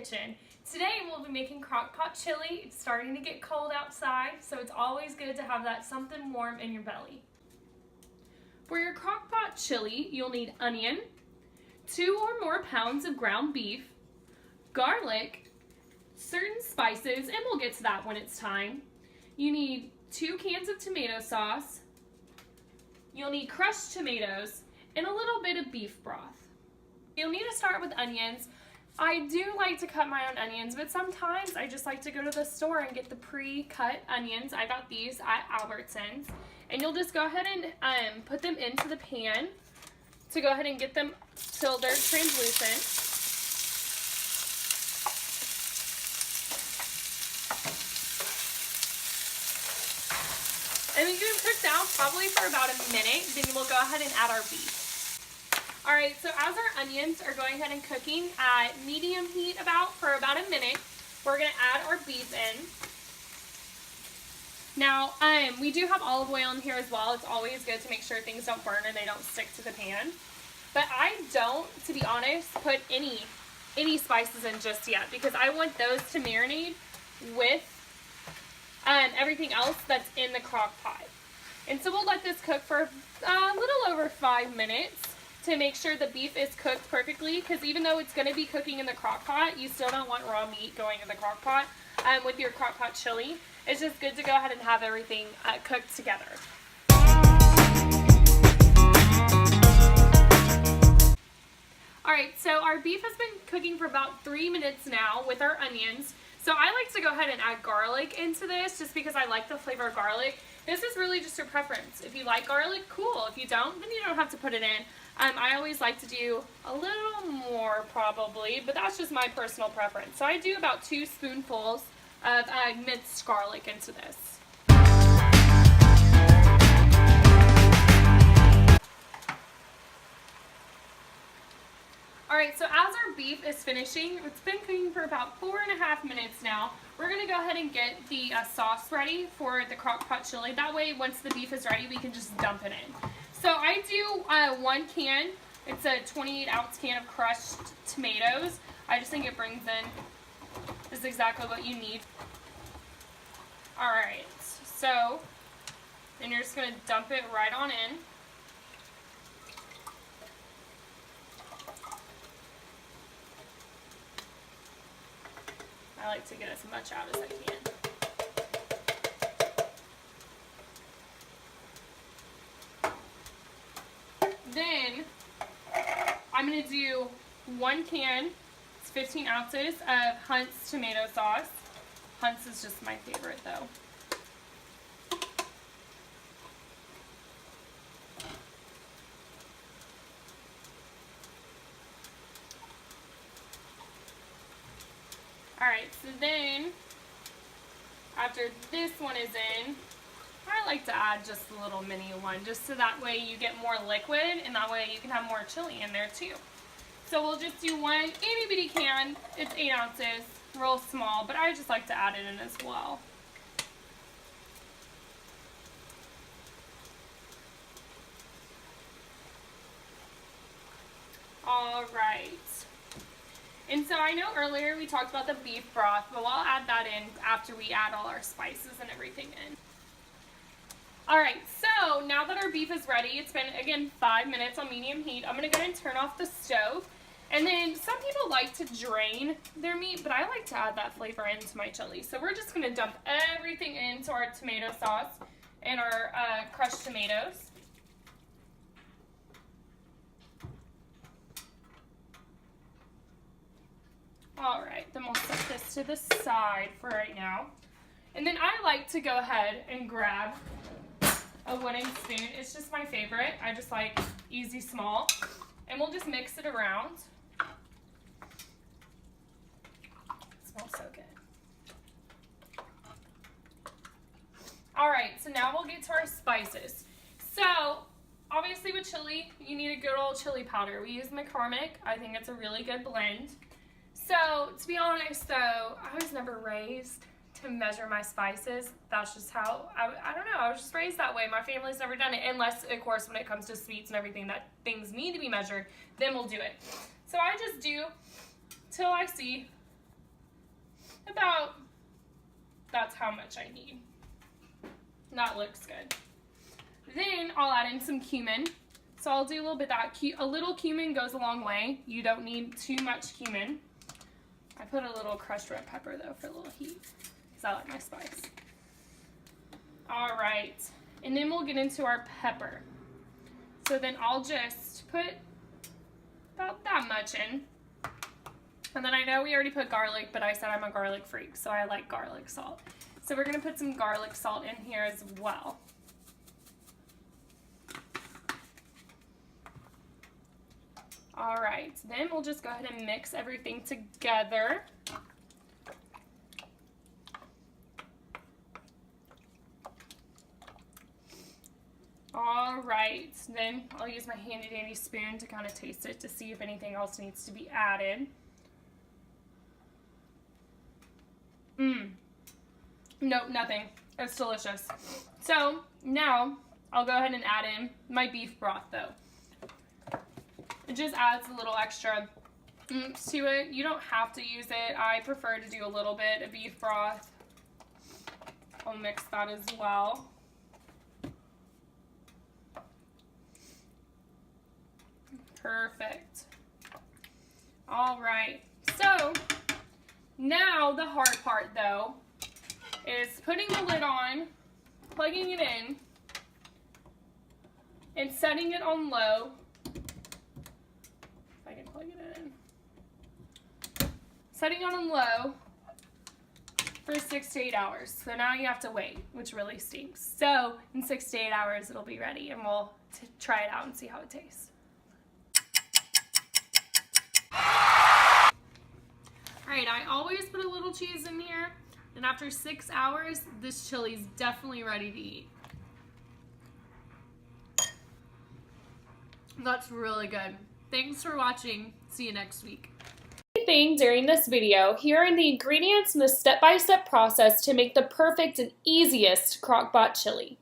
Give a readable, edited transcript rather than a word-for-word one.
kitchen. Today we'll be making crock pot chili. It's starting to get cold outside, so it's always good to have that something warm in your belly. For your crock pot chili, you'll need onion, 2 or more pounds of ground beef, garlic, certain spices, and we'll get to that when it's time. You need 2 cans of tomato sauce. You'll need crushed tomatoes and a little bit of beef broth. You'll need to start with onions. I do like to cut my own onions, but sometimes I just like to go to the store and get the pre-cut onions. I got these at Albertsons. And you'll just go ahead and put them into the pan to go ahead and get them till they're translucent. And we can cook down probably for about a minute, then we'll go ahead and add our beef. Alright, so as our onions are going ahead and cooking at medium heat for about a minute, we're going to add our beef in. Now, we do have olive oil in here as well. It's always good to make sure things don't burn and they don't stick to the pan. But I don't, to be honest, put any spices in just yet because I want those to marinate with everything else that's in the crock pot. And so we'll let this cook for a little over 5 minutes to make sure the beef is cooked perfectly, because even though it's going to be cooking in the crock pot, you still don't want raw meat going in the crock pot with your crock pot chili. It's just good to go ahead and have everything cooked together. Alright, so our beef has been cooking for about 3 minutes now with our onions. So I like to go ahead and add garlic into this just because I like the flavor of garlic. This is really just your preference. If you like garlic, cool. If you don't, then you don't have to put it in. I always like to do a little more probably, but that's just my personal preference. So I do about 2 spoonfuls of minced garlic into this. Alright, so as our beef is finishing, it's been cooking for about 4.5 minutes now. We're going to go ahead and get the sauce ready for the crock pot chili. That way, once the beef is ready, we can just dump it in. So I do 1 can. It's a 28-ounce can of crushed tomatoes. I just think it brings in just exactly what you need. Alright, so then you're just going to dump it right on in. I like to get as much out as I can. Then I'm going to do 1 can, it's 15 ounces of Hunt's tomato sauce. Hunt's is just my favorite though. Alright, so then after this one is in, I like to add just a little mini one, just so that way you get more liquid, and that way you can have more chili in there too. So we'll just do 1 itty bitty can. It's 8 ounces, real small, but I just like to add it in as well. Alright. And so I know earlier we talked about the beef broth, but we'll add that in after we add all our spices and everything in. Alright, so now that our beef is ready, it's been, again, 5 minutes on medium heat. I'm going to go ahead and turn off the stove. And then some people like to drain their meat, but I like to add that flavor into my chili. So we're just going to dump everything into our tomato sauce and our crushed tomatoes. Alright, then we'll set this to the side for right now. And then I like to go ahead and grab a wooden spoon. It's just my favorite. I just like easy small. And we'll just mix it around. It smells so good. Alright, so now we'll get to our spices. So, obviously with chili, you need a good old chili powder. We use McCormick. I think it's a really good blend. So, to be honest though, I was never raised to measure my spices. That's just how, I don't know, I was just raised that way. My family's never done it, unless, of course, when it comes to sweets and everything, that things need to be measured, then we'll do it. So I just do till I see That's how much I need. That looks good. Then I'll add in some cumin. So I'll do a little bit of that. A little cumin goes a long way. You don't need too much cumin. I put a little crushed red pepper though for a little heat because I like my spice. All right, and then we'll get into our pepper. So then I'll just put about that much in. And then I know we already put garlic, but I said I'm a garlic freak, so I like garlic salt. So we're gonna put some garlic salt in here as well. All right, then we'll just go ahead and mix everything together. All right, then I'll use my handy dandy spoon to kind of taste it to see if anything else needs to be added. Nope, nothing. It's delicious. So now I'll go ahead and add in my beef broth though. It just adds a little extra to it. You don't have to use it. I prefer to do a little bit of beef broth. I'll mix that as well. Perfect. All right. So now the hard part though is putting the lid on, plugging it in, and setting it on low. If I can plug it in. Setting it on low for 6 to 8 hours. So now you have to wait, which really stinks. So in 6 to 8 hours it'll be ready and we'll try it out and see how it tastes. Alright, I always put a little cheese in here, and after 6 hours, this chili's definitely ready to eat. That's really good. Thanks for watching. See you next week. Thing during this video, here are the ingredients and the step-by-step process to make the perfect and easiest crock-pot chili.